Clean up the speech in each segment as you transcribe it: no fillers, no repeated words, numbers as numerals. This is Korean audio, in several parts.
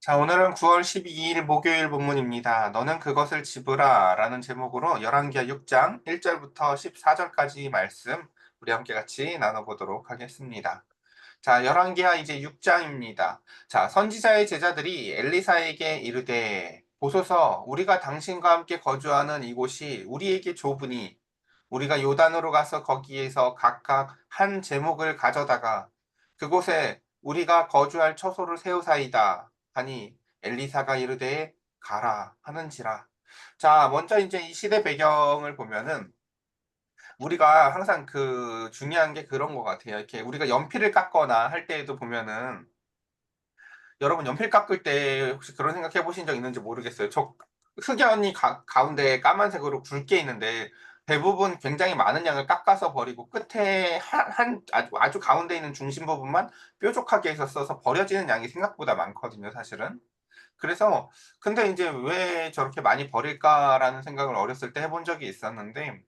자, 오늘은 9월 12일 목요일 본문입니다. 너는 그것을 집으라 라는 제목으로 열왕기하 6장 1절부터 14절까지 말씀 우리 함께 같이 나눠보도록 하겠습니다. 자, 열왕기하 이제 6장입니다. 자, 선지자의 제자들이 엘리사에게 이르되 보소서 우리가 당신과 함께 거주하는 이곳이 우리에게 좁으니 우리가 요단으로 가서 거기에서 각각 한 제목을 가져다가 그곳에 우리가 거주할 처소를 세우사이다 하니 엘리사가 이르되 가라 하는지라. 자, 먼저 이제 이 시대 배경을 보면은 우리가 항상 그 중요한 게 그런 것 같아요. 이렇게 우리가 연필을 깎거나 할 때에도 보면은 여러분 연필 깎을 때 혹시 그런 생각해 보신 적 있는지 모르겠어요. 저 흑연이 가운데 까만색으로 굵게 있는데 대부분 굉장히 많은 양을 깎아서 버리고 끝에 아주 가운데 있는 중심 부분만 뾰족하게 해서 써서 버려지는 양이 생각보다 많거든요, 사실은. 그래서 근데 이제 '왜 저렇게 많이 버릴까?'라는 생각을 어렸을 때 해본 적이 있었는데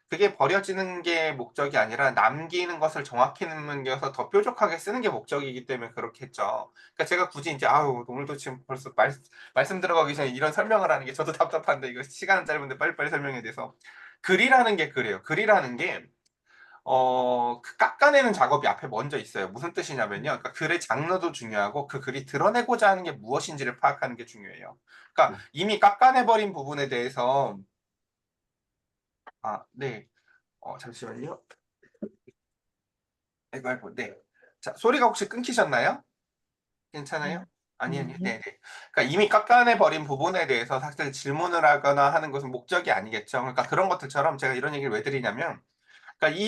그게 버려지는 게 목적이 아니라 남기는 것을 정확히 남겨서 더 뾰족하게 쓰는 게 목적이기 때문에 그렇겠죠. 그러니까 제가 굳이 인제 아우 오늘도 지금 벌써 말씀 들어가기 전에 이런 설명을 하는 게 저도 답답한데 이거 시간은 짧은데 빨리빨리 설명해야 돼서 글이라는 게 그래요. 글이라는 게 그 깎아내는 작업이 앞에 먼저 있어요. 무슨 뜻이냐면요. 그러니까 글의 장르도 중요하고 그 글이 드러내고자 하는 게 무엇인지를 파악하는 게 중요해요. 그러니까 이미 깎아내 버린 부분에 대해서 네. 잠시만요. 아이고, 아이고. 네. 자, 소리가 혹시 끊기셨나요? 괜찮아요? 아니요. 네. 네네. 그러니까 이미 깎아내 버린 부분에 대해서 사실 질문을 하거나 하는 것은 목적이 아니겠죠. 그러니까 그런 것들처럼 제가 이런 얘기를 왜 드리냐면 그러니까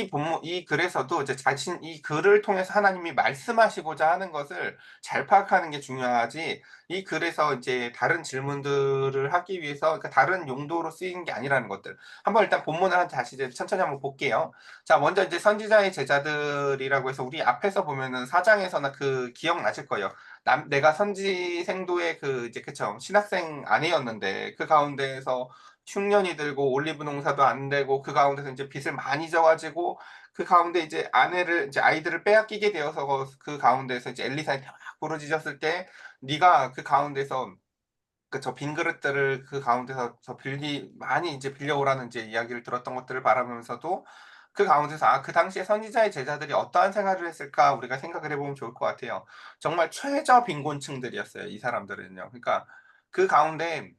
이 글에서도 이제 자신 이 글을 통해서 하나님이 말씀하시고자 하는 것을 잘 파악하는 게 중요하지 이 글에서 이제 다른 질문들을 하기 위해서 그러니까 다른 용도로 쓰이는 게 아니라는 것들. 한번 일단 본문을 다시 이제 천천히 한번 볼게요. 자, 먼저 이제 선지자의 제자들이라고 해서 우리 앞에서 보면은 4 장에서나 그 기억나실 거예요. 남 내가 선지생도의 그 이제 그쵸. 신학생 아내였는데 그 가운데에서 흉년이 들고 올리브 농사도 안 되고 그 가운데서 인제 빚을 많이 져 가지고 그 가운데 이제 아내를 이제 아이들을 빼앗기게 되어서 그 가운데서 이제 엘리사한테 막 부르짖었을 때 "네가 그 가운데서 저 빈 그릇들을 그 가운데서 빌리 많이 인제 빌려오라."는 인제 이야기를 들었던 것들을 바라보면서도 그 가운데서 그 당시에 선지자의 제자들이 어떠한 생활을 했을까 우리가 생각을 해 보면 좋을 것 같아요. 정말 최저 빈곤층들이었어요, 이 사람들은요. 그러니까 그 가운데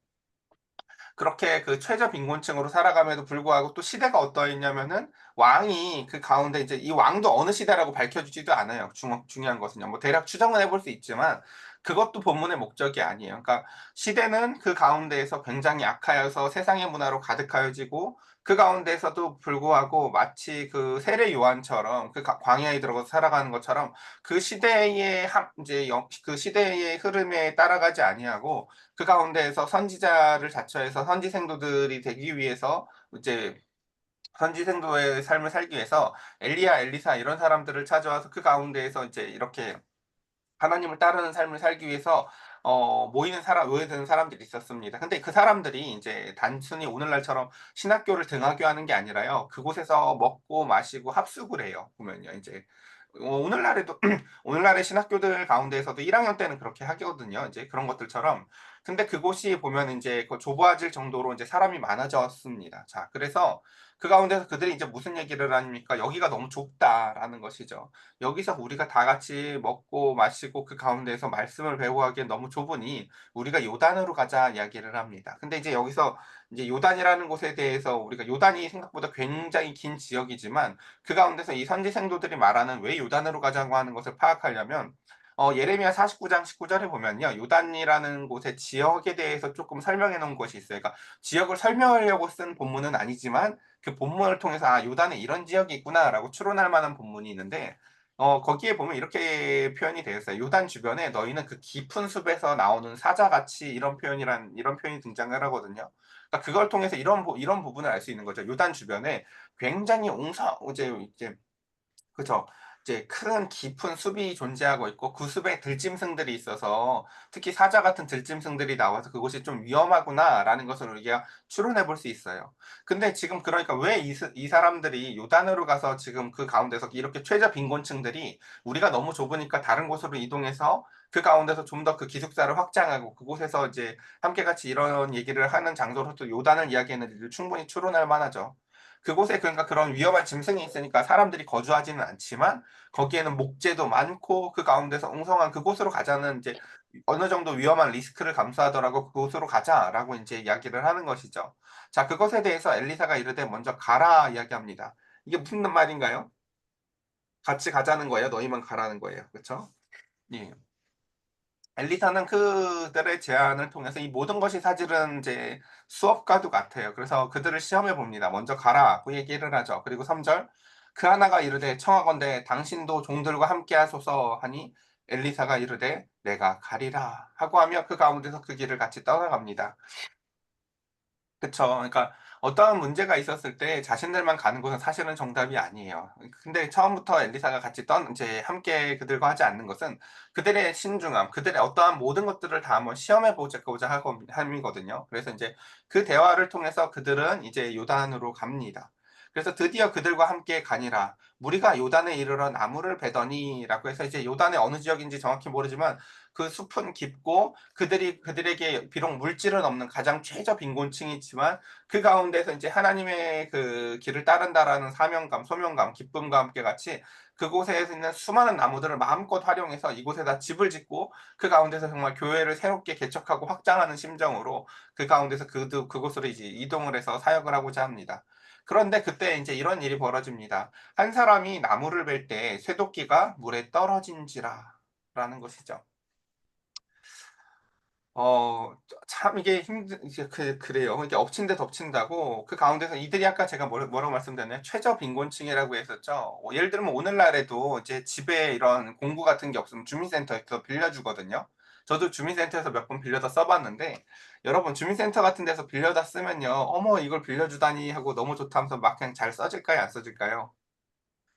그렇게 그 최저 빈곤층으로 살아감에도 불구하고 또 시대가 어떠했냐면은 왕이 그 가운데 이제 이 왕도 어느 시대라고 밝혀지지도 않아요. 중요한 것은요. 뭐 대략 추정은 해볼 수 있지만 그것도 본문의 목적이 아니에요. 그러니까 시대는 그 가운데에서 굉장히 악하여서 세상의 문화로 가득하여지고 그 가운데에서도 불구하고 마치 그 세례 요한처럼 그 광야에 들어가서 살아가는 것처럼 그 시대의 이제 그 시대의 흐름에 따라가지 아니하고 그 가운데에서 선지자를 자처해서 선지 생도들이 되기 위해서 이제 선지 생도의 삶을 살기 위해서 엘리야, 엘리사 이런 사람들을 찾아와서 그 가운데에서 이제 이렇게 하나님을 따르는 삶을 살기 위해서 모여드는 사람들이 있었습니다. 근데 그 사람들이 인제 단순히 오늘날처럼 신학교를 등하교하는 게 아니라요. 그곳에서 먹고 마시고 합숙을 해요, 보면요. 인제 오늘날에도 오늘날의 신학교들 가운데에서도 1 학년 때는 그렇게 하거든요, 이제 그런 것들처럼. 근데 그곳이 보면 인제 좁아질 정도로 인제 사람이 많아졌습니다. 자, 그래서 그 가운데서 그들이 인제 무슨 얘기를 합니까? "여기가 너무 좁다."라는 것이죠. 여기서 우리가 다 같이 먹고 마시고 그 가운데에서 말씀을 배우하기엔 너무 좁으니 우리가 요단으로 가자 이야기를 합니다. 근데 이제 여기서 이제 요단이라는 곳에 대해서 우리가 요단이 생각보다 굉장히 긴 지역이지만 그 가운데서 이 선지 생도들이 말하는 왜 요단으로 가자고 하는 것을 파악하려면 예레미야 49장 19 절에 보면요. 요단이라는 곳의 지역에 대해서 조금 설명해 놓은 것이 있어요. 그러니까 지역을 설명하려고 쓴 본문은 아니지만 그 본문을 통해서 '아 요단에 이런 지역이 있구나.'라고 추론할 만한 본문이 있는데 거기에 보면 이렇게 표현이 되어 있어요. "요단 주변에 너희는 그 깊은 숲에서 나오는 사자같이." 이런 표현이 등장을 하거든요. 그러니까 그걸 통해서 이런 부분을 알 수 있는 거죠. 요단 주변에 굉장히 이제 그죠. 이제 큰 깊은 숲이 존재하고 있고 그 숲에 들짐승들이 있어서 특히 사자 같은 들짐승들이 나와서 '그곳이 좀 위험하구나.'라는 것을 우리가 추론해 볼 수 있어요. 근데 지금 그러니까 왜 이 사람들이 요단으로 가서 지금 그 가운데서 이렇게 최저 빈곤층들이 우리가 너무 좁으니까 다른 곳으로 이동해서 그 가운데서 좀 더 그 기숙사를 확장하고 그곳에서 이제 함께 같이 이런 얘기를 하는 장소로 또 요단을 이야기했는지를 충분히 추론할 만하죠. 그곳에 그러니까 그런 위험한 짐승이 있으니까 사람들이 거주하지는 않지만 거기에는 목재도 많고 그 가운데서 웅성한 그곳으로 가자는 이제 어느 정도 위험한 리스크를 감수하더라도 "그곳으로 가자."라고 인제 이야기를 하는 것이죠. 자 그것에 대해서 엘리사가 이르되 "먼저 가라." 이야기합니다. 이게 무슨 말인가요? 같이 가자는 거예요? 너희만 가라는 거예요? 그쵸? 예. 엘리사는 그들의 제안을 통해서 이 모든 것이 사실은 이제 수업과도 같아요. 그래서 그들을 시험해 봅니다. "먼저 가라."고 얘기를 하죠. 그리고 3 절 "그 하나가 이르되 청하건대 당신도 종들과 함께 하소서." 하니 엘리사가 이르되 "내가 가리라." 하고 하며 그 가운데서 그 길을 같이 떠나갑니다. 그쵸. 그러니까 어떠한 문제가 있었을 때 자신들만 가는 곳은 사실은 정답이 아니에요. 근데 처음부터 엘리사가 같이 떤 이제 함께 그들과 하지 않는 것은 그들의 신중함, 그들의 어떠한 모든 것들을 다 한번 시험해 보고자 하고 함이거든요. 그래서 인제 그 대화를 통해서 그들은 이제 요단으로 갑니다. 그래서 "드디어 그들과 함께 가니라. 무리가 요단에 이르러 나무를 베더니"라고 해서 이제 요단의 어느 지역인지 정확히 모르지만 그 숲은 깊고 그들에게 비록 물질은 없는 가장 최저 빈곤층이지만 그 가운데서 이제 하나님의 그 길을 따른다라는 사명감, 소명감, 기쁨과 함께 같이 그곳에 있는 수많은 나무들을 마음껏 활용해서 이곳에다 집을 짓고 그 가운데서 정말 교회를 새롭게 개척하고 확장하는 심정으로 그 가운데서 그곳으로 이제 이동을 해서 사역을 하고자 합니다. 그런데 그때 인제 이런 일이 벌어집니다. 한 사람이 나무를 벨 때 쇠도끼가 물에 떨어진지라라는 것이죠. 참 이게 이제 그래요. 이게 엎친 데 덮친다고 그 가운데서 이들이 아까 제가 뭐라고 말씀드렸나요? 최저 빈곤층이라고 했었죠. 예를 들면 오늘날에도 이제 집에 이런 공구 같은 게 없으면 주민센터에서 빌려주거든요. 저도 주민센터에서 몇 번 빌려다 써 봤는데 여러분 주민센터 같은 데서 빌려다 쓰면요. '어머 이걸 빌려주다니.' 하고 '너무 좋다.' 하면서 막 그냥 잘 써질까요? 안 써질까요?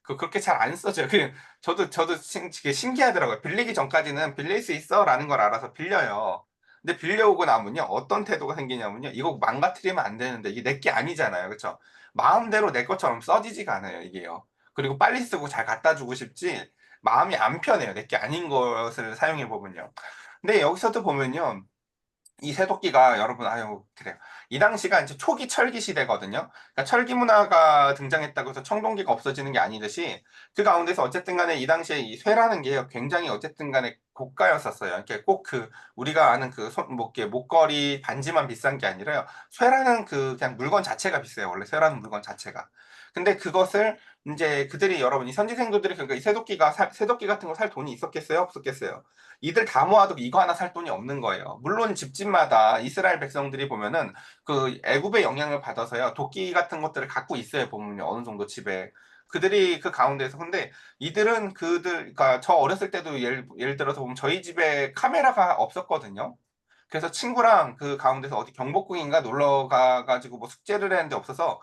그렇게 잘 안 써져요. 그냥 저도 되게 신기하더라고요. 빌리기 전까지는 "빌릴 수 있어."라는 걸 알아서 빌려요. 근데 빌려오고 나면요. 어떤 태도가 생기냐면요. 이거 망가뜨리면 안 되는데 이게 내 게 아니잖아요. 그쵸? 마음대로 내 것처럼 써지지가 않아요 이게요. 그리고 빨리 쓰고 잘 갖다 주고 싶지 마음이 안 편해요 내 게 아닌 것을 사용해 보면요. 근데 여기서도 보면요. 이 세도끼가 여러분 아유 그래요. 이 당시가 인제 초기 철기 시대거든요. 그러니까 철기 문화가 등장했다고 해서 청동기가 없어지는 게 아니듯이 그 가운데서 어쨌든 간에 이 당시에 이 쇠라는 게요 굉장히 어쨌든 간에 고가였었어요. 이렇게 꼭 그 우리가 아는 그 손 뭐 이렇게 목걸이 반지만 비싼 게 아니라요. 쇠라는 그 그냥 물건 자체가 비싸요 원래 쇠라는 물건 자체가. 근데 그것을 인제 그들이 여러분 이 선지생도들이 그러니까 이 쇠도끼 같은 거 살 돈이 있었겠어요? 없었겠어요? 이들 다 모아도 이거 하나 살 돈이 없는 거예요. 물론 집집마다 이스라엘 백성들이 보면은 그 애굽의 영향을 받아서요. 도끼 같은 것들을 갖고 있어요, 보면요. 어느 정도 집에. 그들이 그 가운데서 근데 이들은 그러니까 저 어렸을 때도 예를 들어서 보면 저희 집에 카메라가 없었거든요. 그래서 친구랑 그 가운데서 어디 경복궁인가 놀러 가 가지고 뭐 숙제를 했는데 없어서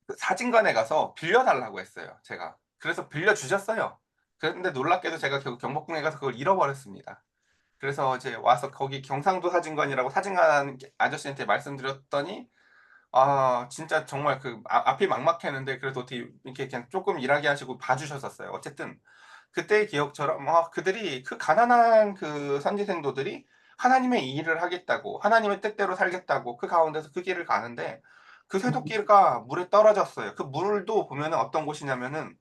그 사진관에 가서 빌려 달라고 했어요, 제가. 그래서 빌려 주셨어요. 그런데 놀랍게도 제가 결국 경복궁에 가서 그걸 잃어버렸습니다. 그래서 이제 와서 거기 경상도 사진관이라고 사진관 아저씨한테 말씀드렸더니 진짜 정말 그 앞이 막막했는데 그래도 어떻게 이렇게 그냥 쪼끔 일하게 하시고 봐 주셨었어요. 어쨌든 그때의 기억처럼 그들이 그 가난한 그 선지생도들이 하나님의 이 일을 하겠다고 하나님의 뜻대로 살겠다고 그 가운데서 그 길을 가는데 그 쇠도끼가 물에 떨어졌어요. 그 물도 보면은 어떤 곳이냐면은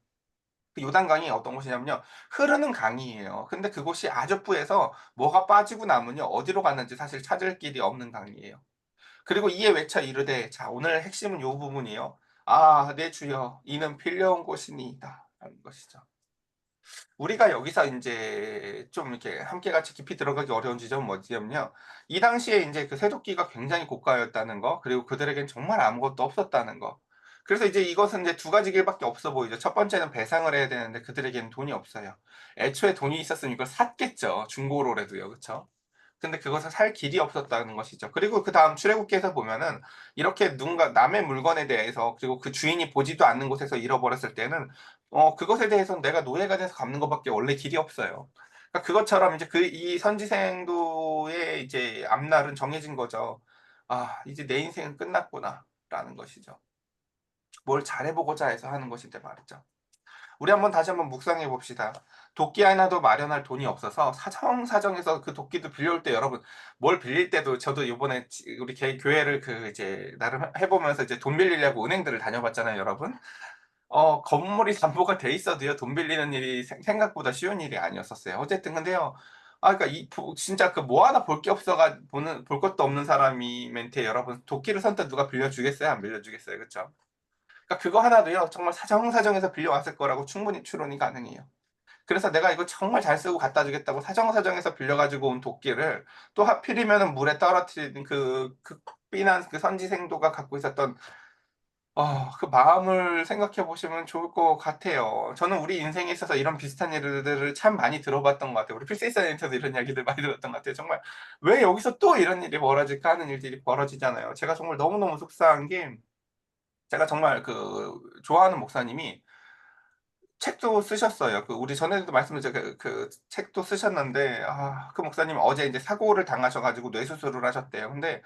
그 요단강이 어떤 곳이냐면요. 흐르는 강이에요. 근데 그곳이 아주푸에서 뭐가 빠지고 나면요. 어디로 갔는지 사실 찾을 길이 없는 강이에요. 그리고 이에 외쳐 이르되 자 오늘 핵심은 요 부분이에요. "아 내 주여 이는 빌려온 곳이니이다." 라는 것이죠. 우리가 여기서 인제 좀 이렇게 함께 같이 깊이 들어가기 어려운 지점은 뭐냐면요. 이 당시에 인제 그 세도끼가 굉장히 고가였다는 거 그리고 그들에겐 정말 아무것도 없었다는 거. 그래서 이제 이것은 이제 두 가지 길밖에 없어 보이죠. 첫 번째는 배상을 해야 되는데 그들에게는 돈이 없어요. 애초에 돈이 있었으면 이걸 샀겠죠 중고로라도요. 그쵸? 근데 그것을 살 길이 없었다는 것이죠. 그리고 그다음 출애굽기에서 보면은 이렇게 누군가 남의 물건에 대해서, 그리고 그 주인이 보지도 않는 곳에서 잃어버렸을 때는 그것에 대해서는 내가 노예가 돼서 갚는 것 밖에 원래 길이 없어요. 그러니까 그것처럼 이제 이 선지생도의 이제 앞날은 정해진 거죠. '아 이제 내 인생은 끝났구나.'라는 것이죠. 뭘 잘해 보고자 해서 하는 것인데 말이죠. 우리 한번 다시 한번 묵상해 봅시다. 도끼 하나도 마련할 돈이 없어서 사정사정해서 그 도끼도 빌려올 때, 여러분 뭘 빌릴 때도, 저도 요번에 우리 교회를 이제 나름 해 보면서 이제 돈 빌리려고 은행들을 다녀봤잖아요, 여러분. 건물이 담보가 돼 있어도요, 돈 빌리는 일이 생각보다 쉬운 일이 아니었었어요. 어쨌든 근데요. 그러니까 이 진짜 그 뭐 하나 볼 게 없어가 보는 볼 것도 없는 사람이 멘트에 여러분 도끼를 선뜻 누가 빌려 주겠어요? 안 빌려 주겠어요? 그쵸? 그러니까 그거 하나도요, 정말 사정사정해서 빌려왔을 거라고 충분히 추론이 가능해요. 그래서 내가 이거 정말 잘 쓰고 갖다 주겠다고 사정사정해서 빌려 가지고 온 도끼를 또 하필이면은 물에 떨어뜨린 그 삐난 그 선지생도가 갖고 있었던 그 마음을 생각해 보시면 좋을 것 같아요. 저는 우리 인생에 있어서 이런 비슷한 일들을 참 많이 들어봤던 것 같아요. 우리 필세이사한테도 이런 이야기들 많이 들었던 것 같아요. 정말 '왜 여기서 또 이런 일이 벌어질까?' 하는 일들이 벌어지잖아요. 제가 정말 너무너무 속상한 게, 제가 정말 좋아하는 목사님이 책도 쓰셨어요. 우리 전에도 말씀드렸죠. 그 책도 쓰셨는데, 그 목사님이 어제 인제 사고를 당하셔 가지고 뇌수술을 하셨대요. 근데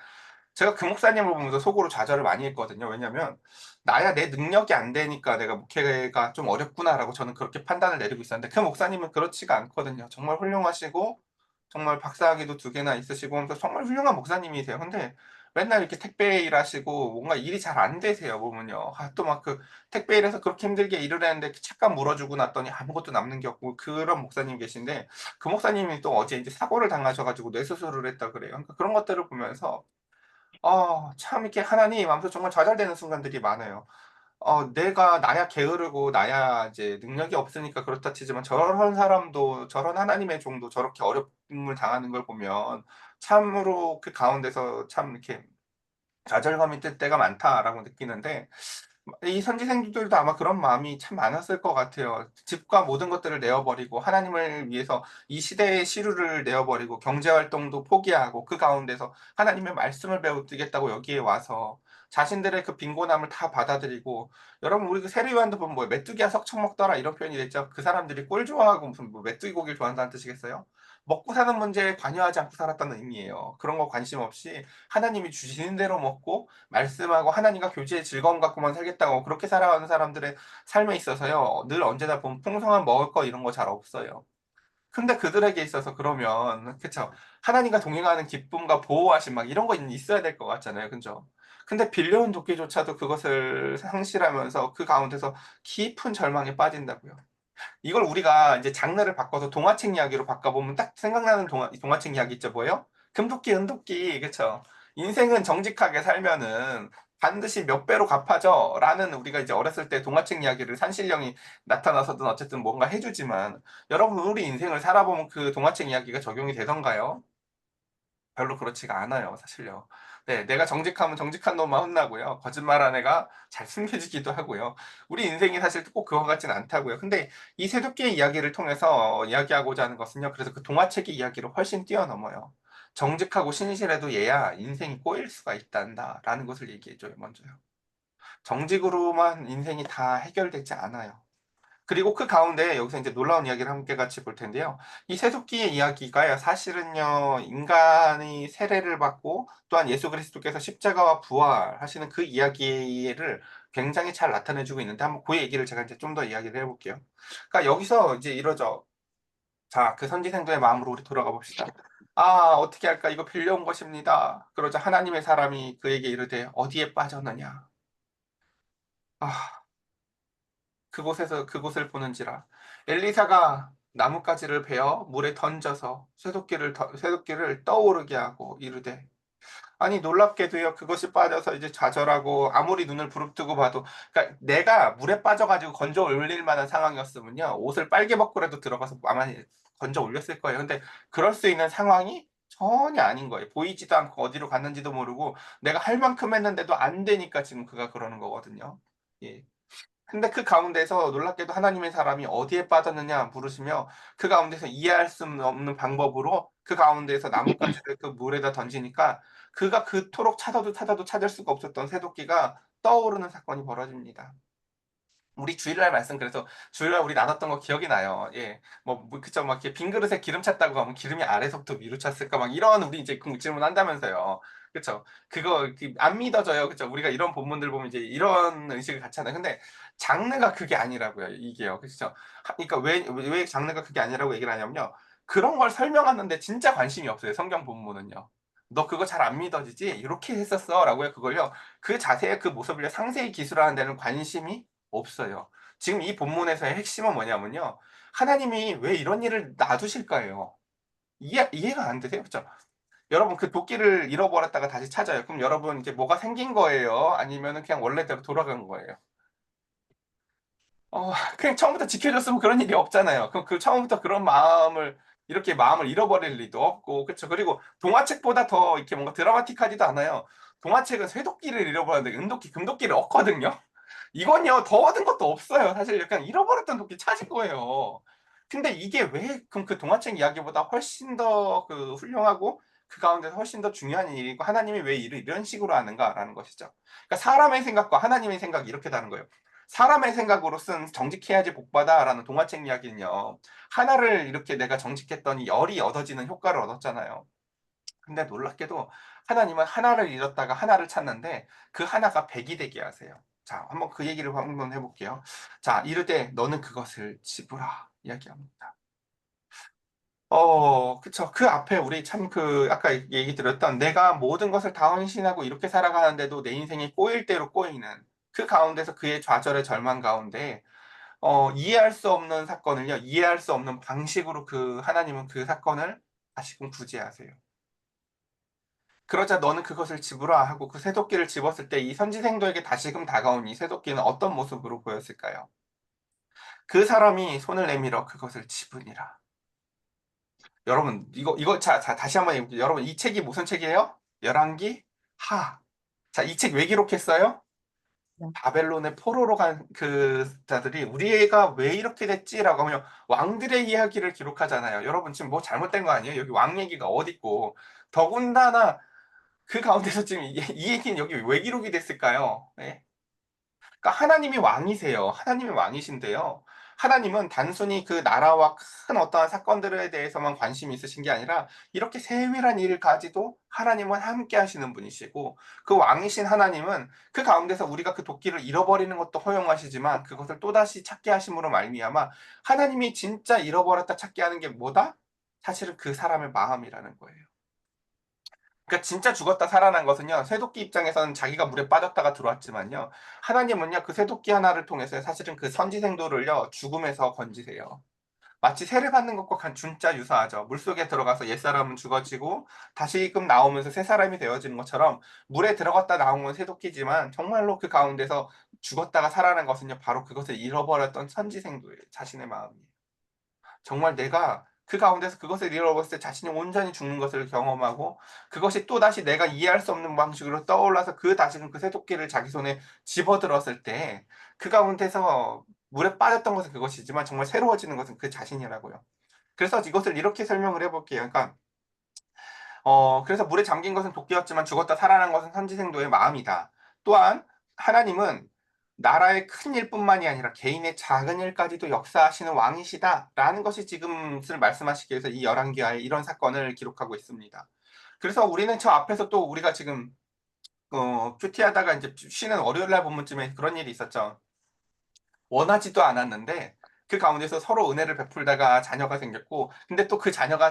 제가 그 목사님을 보면서 속으로 좌절을 많이 했거든요. 왜냐면 '나야 내 능력이 안 되니까 내가 목회가 좀 어렵구나.'라고 저는 그렇게 판단을 내리고 있었는데, 그 목사님은 그렇지가 않거든요. 정말 훌륭하시고 정말 박사학위도 2 개나 있으시고 하면서 정말 훌륭한 목사님이세요. 근데 맨날 이렇게 택배 일하시고 뭔가 일이 잘 안 되세요, 보면요. 또 막 택배 일해서 그렇게 힘들게 일을 했는데 책감 물어주고 났더니 아무것도 남는 게 없고, 그런 목사님이 계신데, 그 목사님이 또 어제 인제 사고를 당하셔 가지고 뇌수술을 했다 그래요. 그러니까 그런 것들을 보면서 참 이렇게 하나님 하면서 정말 좌절되는 순간들이 많아요. 내가 나야 게으르고 나야 이제 능력이 없으니까 그렇다 치지만, 저런 사람도, 저런 하나님의 종도 저렇게 어려움을 당하는 걸 보면 참으로 그 가운데서 참 이렇게 '좌절감이 들 때가 많다.'라고 느끼는데, 이 선지생들도 아마 그런 마음이 참 많았을 것 같아요. 집과 모든 것들을 내어 버리고 하나님을 위해서 이 시대의 시류를 내어 버리고 경제 활동도 포기하고 그 가운데서 하나님의 말씀을 배우겠다고 여기에 와서 자신들의 그 빈곤함을 다 받아들이고, 여러분 우리 세례 요한도 보면 뭐예요? "메뚜기야 석청 먹더라." 이런 표현이 됐죠. 그 사람들이 꿀 좋아하고 무슨 메뚜기 고기를 좋아한다는 뜻이겠어요? 먹고 사는 문제에 관여하지 않고 살았다는 의미예요. 그런 거 관심 없이 하나님이 주시는 대로 먹고 말씀하고 하나님과 교제의 즐거움 갖고만 살겠다고 그렇게 살아가는 사람들의 삶에 있어서요, 늘 언제나 보면 풍성한 먹을 거 이런 거 잘 없어요. 근데 그들에게 있어서 그러면 그쵸. 하나님과 동행하는 기쁨과 보호하심 막 이런 거 있어야 될 것 같잖아요. 그죠? 근데 빌려온 도끼조차도 그것을 상실하면서 그 가운데서 깊은 절망에 빠진다고요. 이걸 우리가 이제 장르를 바꿔서 동화책 이야기로 바꿔보면 딱 생각나는 동화책 이야기 있죠. 뭐예요? 금토끼, 은토끼. 그쵸? "인생은 정직하게 살면은 반드시 몇 배로 갚아져."라는, 우리가 이제 어렸을 때 동화책 이야기를 산신령이 나타나서든 어쨌든 뭔가 해 주지만, 여러분 우리 인생을 살아보면 그 동화책 이야기가 적용이 되던가요? 별로 그렇지가 않아요, 사실요. 네. 내가 정직하면 정직한 놈만 혼나고요. 거짓말한 애가 잘 숨겨지기도 하고요. 우리 인생이 사실 꼭 그와 같진 않다고요. 근데 이 새토끼의 이야기를 통해서 이야기하고자 하는 것은요, 그래서 그 동화책의 이야기를 훨씬 뛰어넘어요. 정직하고 신실해도 얘야 인생이 꼬일 수가 있단다라는 것을 얘기해 줘요, 먼저요. 정직으로만 인생이 다 해결되지 않아요. 그리고 그 가운데 여기서 인제 놀라운 이야기를 함께 같이 볼 텐데요. 이 세숫기의 이야기가요, 사실은요, 인간이 세례를 받고 또한 예수 그리스도께서 십자가와 부활하시는 그 이야기를 굉장히 잘 나타내 주고 있는데, 한번 그 얘기를 제가 이제 좀 더 이야기를 해 볼게요. 그러니까 여기서 이제 이러죠. 자, 그 선지생도의 마음으로 우리 돌아가 봅시다. "아 어떻게 할까? 이거 빌려온 것입니다." 그러자 하나님의 사람이 그에게 이르되 "어디에 빠졌느냐?" 아 그곳에서 그곳을 보는지라 엘리사가 나뭇가지를 베어 물에 던져서 쇠도끼를 떠오르게 하고 이르되, 아니 놀랍게도요, 그것이 빠져서 이제 좌절하고 아무리 눈을 부릅뜨고 봐도, 그러니까 내가 물에 빠져 가지고 건져 올릴 만한 상황이었으면요, 옷을 빨개 벗고라도 들어가서 아마 건져 올렸을 거예요. 근데 그럴 수 있는 상황이 전혀 아닌 거예요. 보이지도 않고 어디로 갔는지도 모르고 내가 할 만큼 했는데도 안 되니까 지금 그가 그러는 거거든요. 예. 근데 그 가운데서 놀랍게도 하나님의 사람이 어디에 빠졌느냐 물으시며 그 가운데서 이해할 수 없는 방법으로 그 가운데에서 나뭇가지를 그 물에다 던지니까 그가 그토록 찾아도 찾아도 찾을 수가 없었던 새도끼가 떠오르는 사건이 벌어집니다. 우리 주일날 말씀 그래서 주일날 우리 나눴던 거 기억이 나요. 예. 그쵸. 막 이렇게 빈 그릇에 기름 찼다고 하면 기름이 아래서부터 위로 찼을까 막 이런 우리 이제 그 질문한다면서요. 그쵸. 그거 안 믿어져요. 그쵸. 우리가 이런 본문들 보면 이제 이런 의식을 갖잖아요. 근데 장르가 그게 아니라고요, 이게요. 그쵸. 그러니까 왜 장르가 그게 아니라고 얘기를 하냐면요. 그런 걸 설명하는데 진짜 관심이 없어요, 성경 본문은요. "너 그거 잘 안 믿어지지? 이렇게 했었어."라고요. 그걸요. 그 자세의 그 모습을요 상세히 기술하는 데는 관심이 없어요. 지금 이 본문에서의 핵심은 뭐냐면요. 하나님이 왜 이런 일을 놔두실까요? 이해가 안 되세요? 그죠? 여러분 그 도끼를 잃어버렸다가 다시 찾아요. 그럼 여러분 이제 뭐가 생긴 거예요? 아니면은 그냥 원래대로 돌아간 거예요? 그냥 처음부터 지켜줬으면 그런 일이 없잖아요. 그럼 그 처음부터 그런 마음을 잃어버릴 리도 없고 그쵸. 그리고 동화책보다 더 이렇게 뭔가 드라마틱하지도 않아요. 동화책은 쇠도끼를 잃어버렸는데 은도끼, 금도끼를 얻거든요. 이건요 더 얻은 것도 없어요. 사실 약간 잃어버렸던 도끼 찾은 거예요. 근데 이게 왜 그럼 그 동화책 이야기보다 훨씬 더 그 훌륭하고 그 가운데서 훨씬 더 중요한 일이고 '하나님이 왜 일을 이런 식으로 하는가.'라는 것이죠. 그러니까 사람의 생각과 하나님의 생각이 이렇게 다른 거예요. 사람의 생각으로 쓴 "정직해야지 복 받아."라는 동화책 이야기는요. 하나를 이렇게 내가 정직했더니 열이 얻어지는 효과를 얻었잖아요. 근데 놀랍게도 하나님은 하나를 잃었다가 하나를 찾는데 그 하나가 100이 되게 하세요. 자 한번 그 얘기를 한번 해 볼게요. 자 이르되 "너는 그것을 집으라." 이야기합니다. 그쵸. 그 앞에 우리 참 아까 얘기 드렸던 내가 모든 것을 다 헌신하고 이렇게 살아가는데도 내 인생이 꼬일 대로 꼬이는 그 가운데서 그의 좌절의 절망 가운데 이해할 수 없는 사건을요. 이해할 수 없는 방식으로 하나님은 그 사건을 다시금 구제하세요. 그러자 "너는 그것을 집으라." 하고 그 쇠도끼를 집었을 때 이 선지생도에게 다시금 다가온 이 쇠도끼는 어떤 모습으로 보였을까요? 그 사람이 손을 내밀어 그것을 집으니라. 여러분 이거 자 다시 한번 얘기해 볼게요. 여러분 이 책이 무슨 책이에요? 열왕기 하. 자 이 책 왜 기록했어요? 네. 바벨론의 포로로 간 그 자들이 "우리 애가 왜 이렇게 됐지?"라고 하면 왕들의 이야기를 기록하잖아요. 여러분 지금 뭐 잘못된 거 아니에요? 여기 왕 얘기가 어딨고. 더군다나 그 가운데서 지금 이 얘기는 여기 왜 기록이 됐을까요? 예. 그러니까 하나님이 왕이세요. 하나님이 왕이신데요. 하나님은 단순히 그 나라와 큰 어떠한 사건들에 대해서만 관심이 있으신 게 아니라 이렇게 세밀한 일까지도 하나님은 함께 하시는 분이시고 그 왕이신 하나님은 그 가운데서 우리가 그 도끼를 잃어버리는 것도 허용하시지만 그것을 또다시 찾게 하심으로 말미암아 하나님이 진짜 잃어버렸다 찾게 하는 게 뭐다? 사실은 그 사람의 마음이라는 거예요. 그러니까 진짜 죽었다 살아난 것은요. 쇠도끼 입장에서는 자기가 물에 빠졌다가 들어왔지만요. 하나님은요. 그 쇠도끼 하나를 통해서 사실은 그 선지생도를요. 죽음에서 건지세요. 마치 세례 받는 것과 진짜 유사하죠. 물속에 들어가서 옛사람은 죽어지고 다시금 나오면서 새 사람이 되어지는 것처럼 물에 들어갔다 나온 건 쇠도끼지만 정말로 그 가운데서 죽었다가 살아난 것은요. 바로 그것을 잃어버렸던 선지생도예요. 자신의 마음이에요. 정말 내가 그 가운데서 그것을 잃어버렸을 때 자신이 온전히 죽는 것을 경험하고 그것이 또다시 내가 이해할 수 없는 방식으로 떠올라서 다시금 그 새도끼를 자기 손에 집어들었을 때 그 가운데서 물에 빠졌던 것은 그것이지만 정말 새로워지는 것은 그 자신이라고요. 그래서 이것을 이렇게 설명을 해 볼게요. 그러니까 그래서 물에 잠긴 것은 도끼였지만 죽었다 살아난 것은 선지생도의 마음이다. 또한 하나님은 나라의 큰 일뿐만이 아니라 개인의 작은 일까지도 역사하시는 왕이시다라는 것이 지금을 말씀하시기 위해서 이 열왕기하에 이런 사건을 기록하고 있습니다. 그래서 우리는 저 앞에서 또 우리가 지금 큐티하다가 이제 쉬는 월요일 날 본문쯤에 그런 일이 있었죠. 원하지도 않았는데 그 가운데서 서로 은혜를 베풀다가 자녀가 생겼고 근데 또 그 자녀가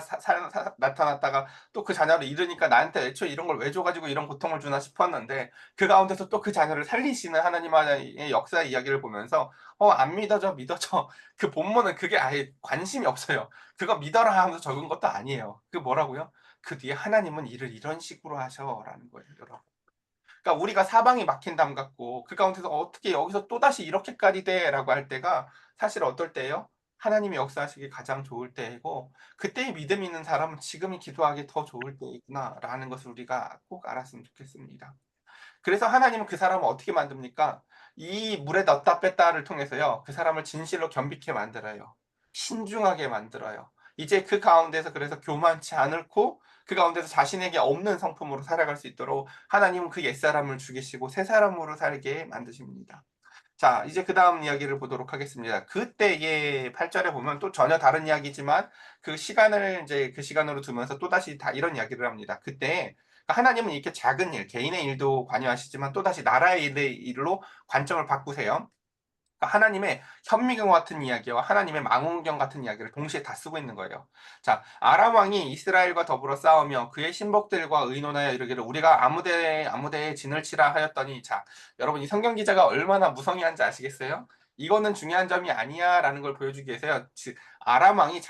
나타났다가 또 그 자녀를 잃으니까 나한테 애초에 이런 걸 왜 줘 가지고 이런 고통을 주나 싶었는데 그 가운데서 또 그 자녀를 살리시는 하나님의 역사의 이야기를 보면서 안 믿어져, 믿어져. 그 본문은 그게 아예 관심이 없어요. 그거 믿어라 하면서 적은 것도 아니에요. 그 뭐라고요? "그 뒤에 하나님은 일을 이런 식으로 하셔."라는 거예요 여러분. 그러니까 우리가 사방이 막힌 담 같고 그 가운데서 '어떻게 여기서 또다시 이렇게까지 돼?'라고 할 때가 사실 어떨 때예요? 하나님이 역사하시기 가장 좋을 때이고 그때의 믿음 있는 사람은 '지금이 기도하기 더 좋을 때이구나.'라는 것을 우리가 꼭 알았으면 좋겠습니다. 그래서 하나님은 그 사람을 어떻게 만듭니까? 이 물에 넣었다 뺐다를 통해서요. 그 사람을 진실로 겸비케 만들어요. 신중하게 만들어요. 이제 그 가운데서 그래서 교만치 않고 그 가운데서 자신에게 없는 성품으로 살아갈 수 있도록 하나님은 그 옛사람을 죽이시고 새 사람으로 살게 만드십니다. 자, 이제 그다음 이야기를 보도록 하겠습니다. 그때의 8 절에 보면 또 전혀 다른 이야기지만 그 시간을 인제 그 시간으로 두면서 또다시 다 이런 이야기를 합니다. 그때 하나님은 이렇게 작은 일, 개인의 일도 관여하시지만 또다시 나라의 일로 관점을 바꾸세요. 그러니까 하나님의 현미경 같은 이야기와 하나님의 망원경 같은 이야기를 동시에 다 쓰고 있는 거예요. 자, 아람 왕이 이스라엘과 더불어 싸우며 그의 신복들과 의논하여 이르기를 우리가 아무 데에 진을 치라 하였더니 자, 여러분 이 성경 기자가 얼마나 무성의한지 아시겠어요? 이거는 중요한 점이 아니야라는 걸 보여주기 위해서요. 아람 왕이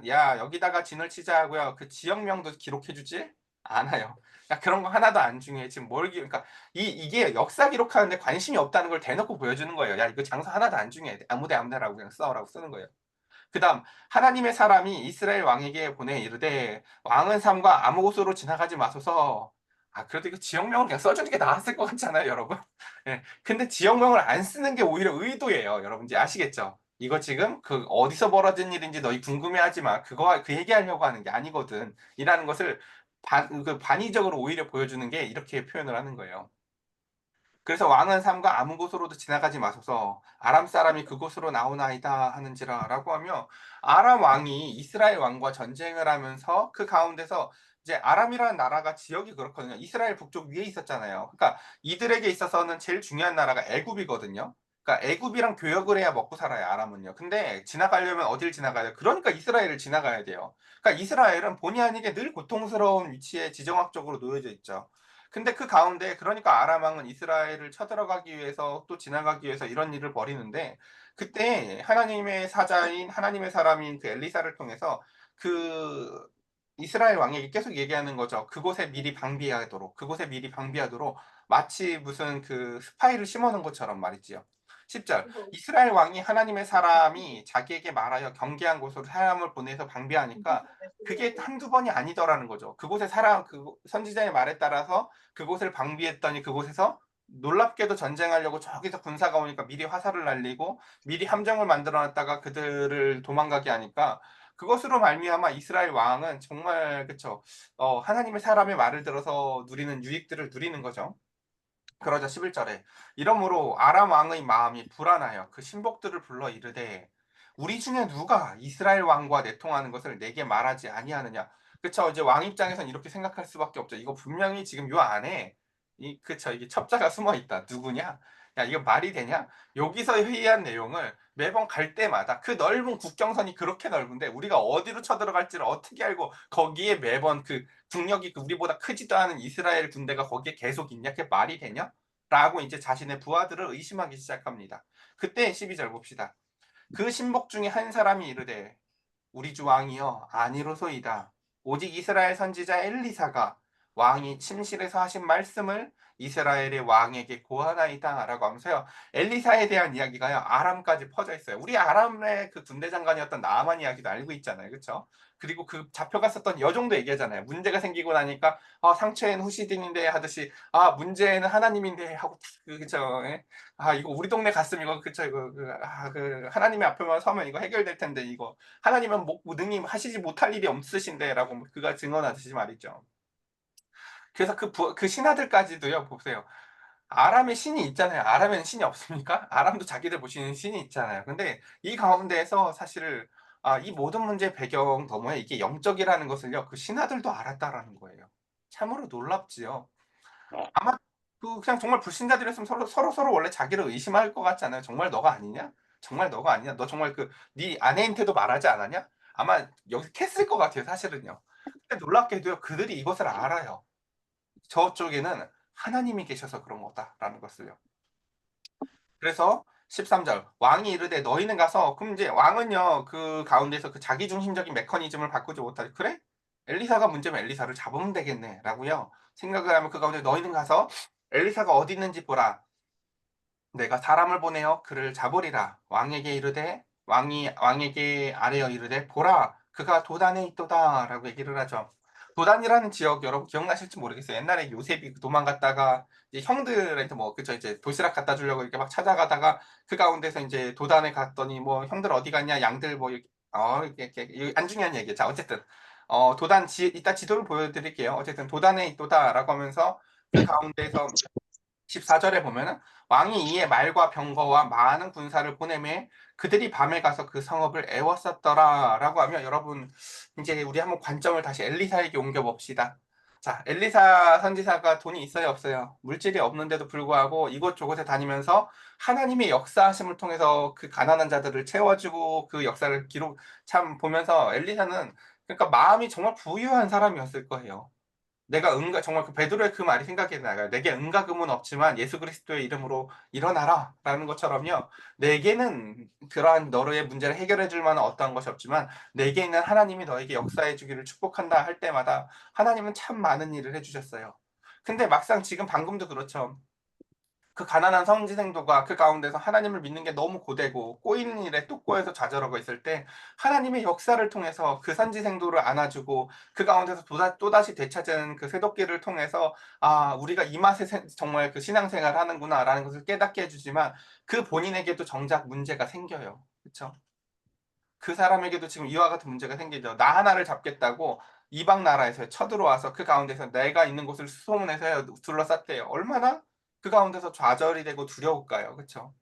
야, 여기다가 진을 치자 하고요. 그 지역명도 기록해 주지 않아요. 야, 그런 거 하나도 안 중요해. 지금 그러니까 이게 역사 기록하는데 관심이 없다는 걸 대놓고 보여주는 거예요. 야, 이거 장사 하나도 안 중요해. 아무데라고 그냥 써라고 쓰는 거예요. 그다음 하나님의 사람이 이스라엘 왕에게 보내 이르되 왕은 삼가 아무 곳으로 지나가지 마소서. 아, 그래도 이거 지역명을 그냥 써주는 게 나았을 것 같잖아요, 여러분. 예. 근데 지역명을 안 쓰는 게 오히려 의도예요. 여러분 이제 아시겠죠? 이거 지금 그 어디서 벌어진 일인지 너희 궁금해하지 마. 그 얘기하려고 하는 게 아니거든. 이라는 것을 반의적으로 오히려 보여주는 게 이렇게 표현을 하는 거예요. 그래서 왕은 삼가 아무 곳으로도 지나가지 마소서 아람 사람이 그곳으로 나오나이다 하는지라라고 하며 아람 왕이 이스라엘 왕과 전쟁을 하면서 그 가운데서 이제 아람이라는 나라가 지역이 그렇거든요. 이스라엘 북쪽 위에 있었잖아요. 그러니까 이들에게 있어서는 제일 중요한 나라가 애굽이거든요. 그러니까 애굽이랑 교역을 해야 먹고 살아요, 아람은요. 근데 지나가려면 어딜 지나가야 돼요? 그러니까 이스라엘을 지나가야 돼요. 그러니까 이스라엘은 본의 아니게 늘 고통스러운 위치에 지정학적으로 놓여져 있죠. 근데 그 가운데 그러니까 아람 왕은 이스라엘을 쳐들어가기 위해서 또 지나가기 위해서 이런 일을 벌이는데 그때 하나님의 사자인 하나님의 사람인 그 엘리사를 통해서 그 이스라엘 왕에게 계속 얘기하는 거죠. 그곳에 미리 방비하도록, 그곳에 미리 방비하도록 마치 무슨 그 스파이를 심어 놓은 것처럼 말이지요. 10절 이스라엘 왕이 하나님의 사람이 자기에게 말하여 경계한 곳으로 사람을 보내서 방비하니까 그게 한두 번이 아니더라는 거죠. 그곳에 그 선지자의 말에 따라서 그곳을 방비했더니 그곳에서 놀랍게도 전쟁하려고 저기서 군사가 오니까 미리 화살을 날리고 미리 함정을 만들어 놨다가 그들을 도망가게 하니까 그것으로 말미암아 이스라엘 왕은 정말 그쵸. 하나님의 사람의 말을 들어서 누리는 유익들을 누리는 거죠. 그러자 11절에 이러므로 아람 왕의 마음이 불안하여 그 신복들을 불러 이르되 우리 중에 누가 이스라엘 왕과 내통하는 것을 내게 말하지 아니하느냐. 그쵸. 이제 왕 입장에선 이렇게 생각할 수밖에 없죠. 이거 분명히 지금 요 안에 그쵸. 이게 첩자가 숨어 있다. 누구냐? 야, 이거 말이 되냐? 여기서 회의한 내용을 매번 갈 때마다 그 넓은 국경선이 그렇게 넓은데 우리가 어디로 쳐들어갈지를 어떻게 알고 거기에 매번 그 국력이 우리보다 크지도 않은 이스라엘 군대가 거기에 계속 있냐? 그게 말이 되냐? 라고 이제 자신의 부하들을 의심하기 시작합니다. 그때 12절 봅시다. 그 신복 중에 한 사람이 이르되 우리 주 왕이여 아니로소이다. 오직 이스라엘 선지자 엘리사가 왕이 침실에서 하신 말씀을 이스라엘의 왕에게 고하나이다 라고 하면서요. 엘리사에 대한 이야기가요. 아람까지 퍼져 있어요. 우리 아람의 그 군대 장관이었던 나아만 이야기도 알고 있잖아요. 그렇죠? 그리고 그 잡혀갔었던 여종도 얘기하잖아요. 문제가 생기고 나니까 상처에는 후시딘인데 하듯이 문제는 하나님인데 하고 그죠? 예? 이거 우리 동네 갔으면 이거 그쵸 이거 그 하나님의 앞에만 서면 이거 해결될 텐데 이거 하나님은 능히 하시지 못할 일이 없으신데라고 그가 증언하듯이 말이죠. 그래서 그 신하들까지도요 보세요. 아람의 신이 있잖아요. 아람에는 신이 없습니까? 아람도 자기들 모시는 신이 있잖아요. 근데 이 가운데에서 사실 이 모든 문제의 배경 너머에 이게 영적이라는 것을요. 그 신하들도 알았다라는 거예요. 참으로 놀랍지요. 아마 그냥 정말 불신자들이었으면 서로 원래 자기를 의심할 것 같지 않아요? "정말 너가 아니냐? 정말 너가 아니냐? 너 정말 네 아내한테도 말하지 않았냐?" 아마 여기서 캤을 것 같아요 사실은요. 근데 놀랍게도요 그들이 이것을 알아요. 저쪽에는 하나님이 계셔서 그런 거다라는 것을요. 그래서 13절 왕이 이르되 너희는 가서 그럼 이제 왕은요 그 가운데서 그 자기중심적인 메커니즘을 바꾸지 못하죠. '그래? 엘리사가 문제면 엘리사를 잡으면 되겠네.'라고요 생각을 하면 그 가운데 너희는 가서 엘리사가 어디 있는지 보라. 내가 사람을 보내어 그를 잡으리라. 왕에게 이르되 왕이 왕에게 아뢰어 이르되 보라 그가 도단에 있도다라고 얘기를 하죠. 도단이라는 지역 여러분 기억나실지 모르겠어요. 옛날에 요셉이 도망갔다가 이제 형들한테 뭐 그쵸 이제 도시락 갖다 주려고 이렇게 막 찾아가다가 그 가운데서 인제 도단에 갔더니 뭐 "형들 어디 갔냐?" 양들 뭐 이렇게 이렇게 이게 안 중요한 얘기예요. 자 어쨌든 도단 지 이따 지도를 보여 드릴게요. 어쨌든 "도단에 있도다."라고 하면서 그 가운데에서 14절에 보면은 "왕이 이에 말과 병거와 많은 군사를 보내매 그들이 밤에 가서 그 성읍을 애워쌌더라."라고 하면 여러분 인제 우리 한번 관점을 다시 엘리사에게 옮겨 봅시다. 자 엘리사 선지자가 돈이 있어요 없어요? 물질이 없는데도 불구하고 이곳저곳에 다니면서 하나님의 역사하심을 통해서 그 가난한 자들을 채워 주고 그 역사를 기록 참 보면서 엘리사는 그러니까 마음이 정말 부유한 사람이었을 거예요. 내가 응가 정말 그 베드로의 그 말이 생각이 나요. "내게 은과 금은 없지만 예수 그리스도의 이름으로 일어나라."라는 것처럼요. 내게는 그러한 너의 문제를 해결해 줄 만한 어떠한 것이 없지만 내게 있는 하나님이 너에게 역사해 주기를 축복한다 할 때마다 하나님은 참 많은 일을 해 주셨어요. 근데 막상 지금 방금도 그렇죠. 그 가난한 성지생도가 그 가운데서 하나님을 믿는 게 너무 고되고 꼬이는 일에 또 꼬여서 좌절하고 있을 때 하나님의 역사를 통해서 그 선지생도를 안아주고 그 가운데서 또다시 되찾은 그 새돋기를 통해서 '아 우리가 이 맛에 정말 그 신앙생활을 하는구나.'라는 것을 깨닫게 해 주지만 그 본인에게도 정작 문제가 생겨요. 그쵸? 그 사람에게도 지금 이와 같은 문제가 생기죠. 나 하나를 잡겠다고 이방 나라에서 쳐들어와서 그 가운데서 내가 있는 곳을 수소문해서 둘러쌌대요. 얼마나 그 가운데서 좌절이 되고 두려울까요. 그쵸?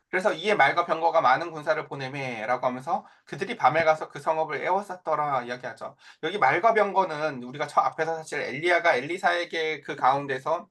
그래서 "이에 말과 병거가 많은 군사를 보내매."라고 하면서 "그들이 밤에 가서 그 성읍을 에워쌌더라." 이야기하죠. 여기 말과 병거는 우리가 저 앞에서 사실 엘리야가 엘리사에게 그 가운데서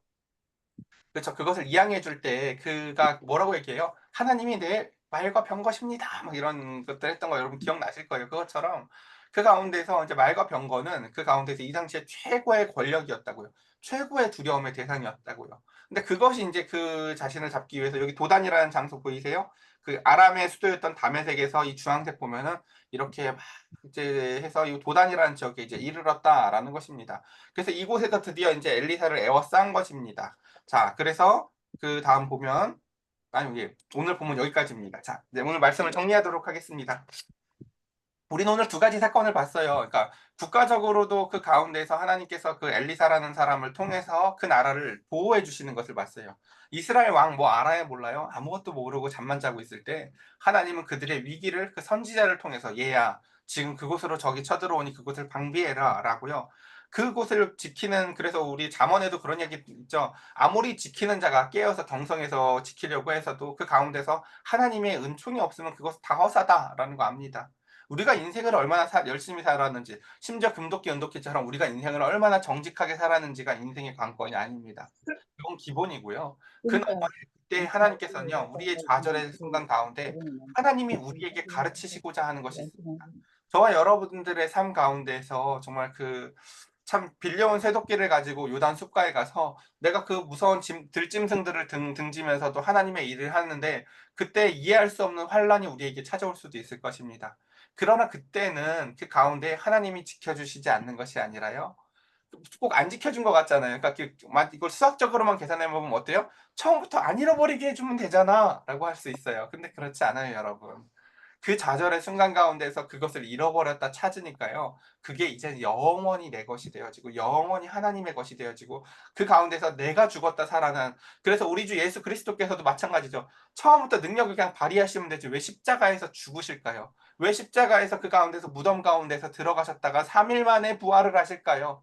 그쵸. 그것을 이양해 줄 때 그가 뭐라고 얘기해요? "하나님이 내 말과 병거십니다." 막 이런 것들 했던 거 여러분 기억나실 거예요. 그것처럼 그 가운데서 이제 말과 병거는 그 가운데서 이 당시에 최고의 권력이었다고요. 최고의 두려움의 대상이었다고요. 근데 그것이 인제 그 자신을 잡기 위해서 여기 도단이라는 장소 보이세요? 그 아람의 수도였던 다메섹에서 이 주황색 보면은 이렇게 막 이제 해서 이 "도단이라는 지역에 이제 이르렀다."라는 것입니다. 그래서 이곳에서 드디어 인제 엘리사를 에워싼 것입니다. 자 그래서 그다음 보면 아니 예 오늘 본문 여기까지입니다. 자 네 오늘 말씀을 정리하도록 하겠습니다. 우리는 오늘 두 가지 사건을 봤어요. 그러니까 국가적으로도 그 가운데서 하나님께서 그 엘리사라는 사람을 통해서 그 나라를 보호해 주시는 것을 봤어요. 이스라엘 왕 뭐 알아요 몰라요? 아무것도 모르고 잠만 자고 있을 때 하나님은 그들의 위기를 그 선지자를 통해서 "얘야 지금 그곳으로 적이 쳐들어오니 그곳을 방비해라."라고요. 그곳을 지키는 그래서 우리 잠언에도 그런 얘기 있죠. 아무리 지키는 자가 깨어서 경성에서 지키려고 해서도 그 가운데서 하나님의 은총이 없으면 그것은 다 허사다라는 거 압니다. 우리가 인생을 얼마나 열심히 살았는지 심지어 금도끼 은도끼처럼 우리가 인생을 얼마나 정직하게 살았는지가 인생의 관건이 아닙니다. 그건 기본이고요. 그 너머에 그러니까 그때 하나님께서는요. 우리의 좌절의 순간 가운데 하나님이 우리에게 가르치시고자 하는 것이 있습니다. 저와 여러분들의 삶 가운데에서 정말 그 참 빌려온 쇠도끼를 가지고 요단 숲가에 가서 내가 그 무서운 들짐승들을 등지면서도 하나님의 일을 하는데 그때 이해할 수 없는 환란이 우리에게 찾아올 수도 있을 것입니다. 그러나 그때는 그 가운데 하나님이 지켜주시지 않는 것이 아니라요. 꼭 안 지켜준 것 같잖아요. 그러니까 이걸 수학적으로만 계산해 보면 어때요? '처음부터 안 잃어버리게 해 주면 되잖아.'라고 할 수 있어요. 근데 그렇지 않아요, 여러분. 그 좌절의 순간 가운데서 그것을 잃어버렸다 찾으니까요. 그게 이제 영원히 내 것이 되어지고 영원히 하나님의 것이 되어지고 그 가운데서 내가 죽었다 살아난 그래서 우리 주 예수 그리스도께서도 마찬가지죠. 처음부터 능력을 그냥 발휘하시면 되지 왜 십자가에서 죽으실까요? 왜 십자가에서 그 가운데서 무덤 가운데서 들어가셨다가 3일 만에 부활을 하실까요?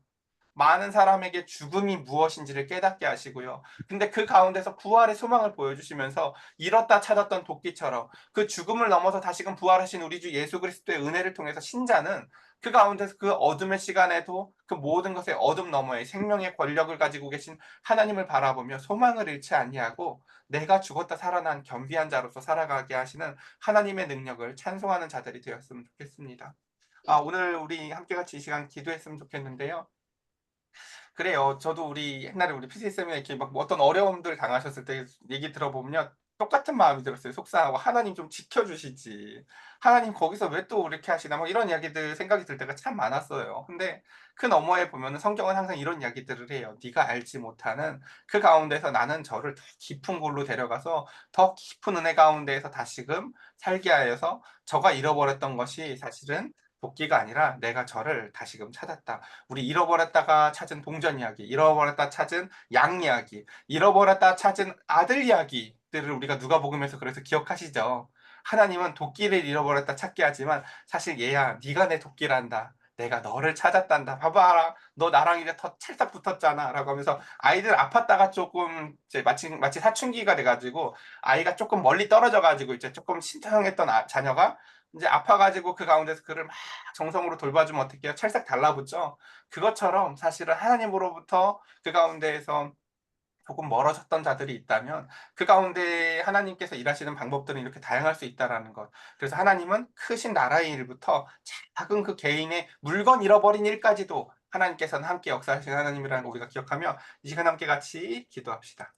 많은 사람에게 죽음이 무엇인지를 깨닫게 하시고요. 근데 그 가운데서 부활의 소망을 보여주시면서 잃었다 찾았던 도끼처럼 그 죽음을 넘어서 다시금 부활하신 우리 주 예수 그리스도의 은혜를 통해서 신자는 그 가운데서 그 어둠의 시간에도 그 모든 것의 어둠 너머에 생명의 권력을 가지고 계신 하나님을 바라보며 소망을 잃지 아니하고 내가 죽었다 살아난 겸비한 자로서 살아가게 하시는 하나님의 능력을 찬송하는 자들이 되었으면 좋겠습니다. 오늘 우리 함께 같이 이 시간 기도했으면 좋겠는데요. 그래요. 저도 우리 옛날에 우리 피디쌤이 이렇게 막 뭐 어떤 어려움들 당하셨을 때 얘기 들어보면요. 똑같은 마음이 들었어요. 속상하고 '하나님 좀 지켜 주시지. 하나님 거기서 왜 또 이렇게 하시나.' 뭐 이런 이야기들 생각이 들 때가 참 많았어요. 근데 그 너머에 보면은 성경은 항상 이런 이야기들을 해요. "네가 알지 못하는 그 가운데서 나는 저를 더 깊은 곳로 데려가서 더 깊은 은혜 가운데에서 다시금 살게 하여서 저가 잃어버렸던 것이 사실은 도끼가 아니라 내가 저를 다시금 찾았다. 우리 잃어버렸다가 찾은 동전 이야기, 잃어버렸다 찾은 양 이야기, 잃어버렸다 찾은 아들 이야기들을 우리가 누가복음에서 그래서 기억하시죠? 하나님은 도끼를 잃어버렸다 찾게 하지만 사실 얘야 네가 내 도끼란다. 내가 너를 찾았단다. 봐봐라. 너 나랑 이제 더 찰싹 붙었잖아. 라고 하면서 아이들 아팠다가 조금 이제 마치 사춘기가 돼 가지고 아이가 조금 멀리 떨어져 가지고 이제 조금 신통했던 자녀가 이제 아파 가지고 그 가운데서 그를 막 정성으로 돌봐주면 어떡해요? 찰싹 달라붙죠. 그것처럼 사실은 하나님으로부터 그 가운데에서 조금 멀어졌던 자들이 있다면 그 가운데 하나님께서 일하시는 방법들은 이렇게 다양할 수 있다라는 것. 그래서 하나님은 크신 나라의 일부터 작은 그 개인의 물건 잃어버린 일까지도 하나님께서는 함께 역사하시는 하나님이라는 걸 우리가 기억하며 이 시간 함께 같이 기도합시다.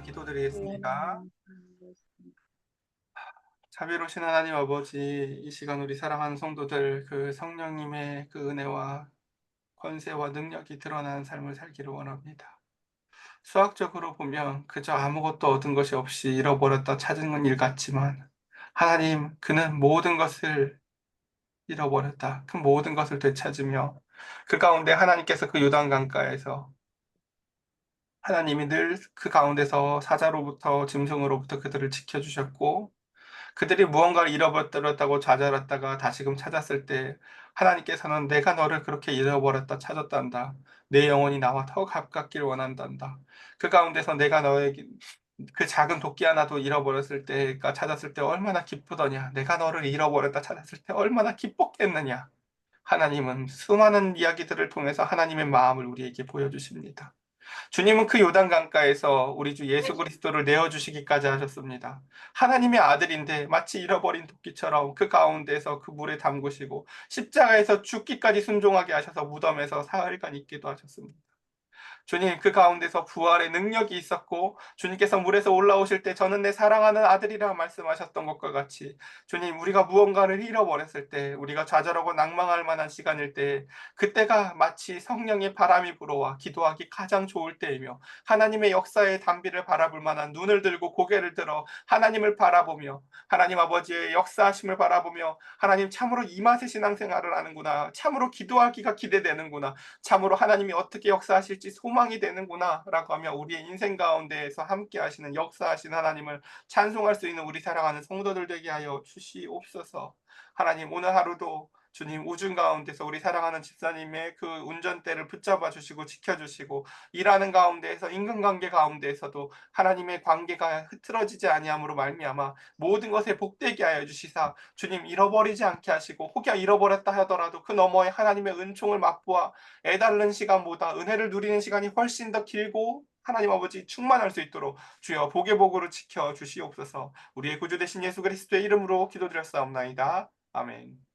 기도드리겠습니다. 자비로우신 하나님 아버지, 이 시간 우리 사랑하는 성도들 그 성령님의 그 은혜와 권세와 능력이 드러나는 삶을 살기를 원합니다. 수학적으로 보면 그저 아무것도 얻은 것이 없이 잃어버렸다 찾은 일 같지만 하나님, 그는 모든 것을 잃어버렸다. 그 모든 것을 되찾으며 그 가운데 하나님께서 그 요단강가에서 하나님이 늘 그 가운데서 사자로부터 짐승으로부터 그들을 지켜주셨고 그들이 무언가를 잃어버렸다고 좌절했다가 다시금 찾았을 때 하나님께서는 내가 너를 그렇게 잃어버렸다 찾았단다. 내 영혼이 나와 더 가깝기를 원한단다. 그 가운데서 내가 너에게 그 작은 도끼 하나도 잃어버렸을 때가 찾았을 때 얼마나 기쁘더냐. 내가 너를 잃어버렸다 찾았을 때 얼마나 기뻤겠느냐. 하나님은 수많은 이야기들을 통해서 하나님의 마음을 우리에게 보여주십니다. 주님은 그 요단강가에서 우리 주 예수 그리스도를 내어주시기까지 하셨습니다. 하나님의 아들인데 마치 잃어버린 토끼처럼 그 가운데서 그 물에 담그시고 십자가에서 죽기까지 순종하게 하셔서 무덤에서 사흘간 있기도 하셨습니다. 주님, 그 가운데서 부활의 능력이 있었고 주님께서 물에서 올라오실 때 저는 내 사랑하는 아들이라 말씀하셨던 것과 같이 주님, 우리가 무언가를 잃어버렸을 때 우리가 좌절하고 낭망할 만한 시간일 때 그때가 마치 성령의 바람이 불어와 기도하기 가장 좋을 때이며 하나님의 역사의 단비를 바라볼 만한 눈을 들고 고개를 들어 하나님을 바라보며 하나님 아버지의 역사하심을 바라보며 하나님 참으로 이 맛의 신앙생활을 하는구나, 참으로 기도하기가 기대되는구나, 참으로 하나님이 어떻게 역사하실지 소망이 되는구나라고 하며 우리의 인생 가운데에서 함께 하시는 역사하신 하나님을 찬송할 수 있는 우리 사랑하는 성도들 되게 하여 주시옵소서. 하나님, 오늘 하루도 주님 우중 가운데서 우리 사랑하는 집사님의 그 운전대를 붙잡아 주시고 지켜 주시고 일하는 가운데에서 인간관계 가운데에서도 하나님의 관계가 흐트러지지 아니함으로 말미암아 모든 것에 복되게 하여 주시사 주님 잃어버리지 않게 하시고 혹여 잃어버렸다 하더라도 그 너머에 하나님의 은총을 맛보아 애달는 시간보다 은혜를 누리는 시간이 훨씬 더 길고 하나님 아버지 충만할 수 있도록 주여 복의 복으로 지켜 주시옵소서. 우리의 구주 되신 예수 그리스도의 이름으로 기도드렸사옵나이다. 아멘.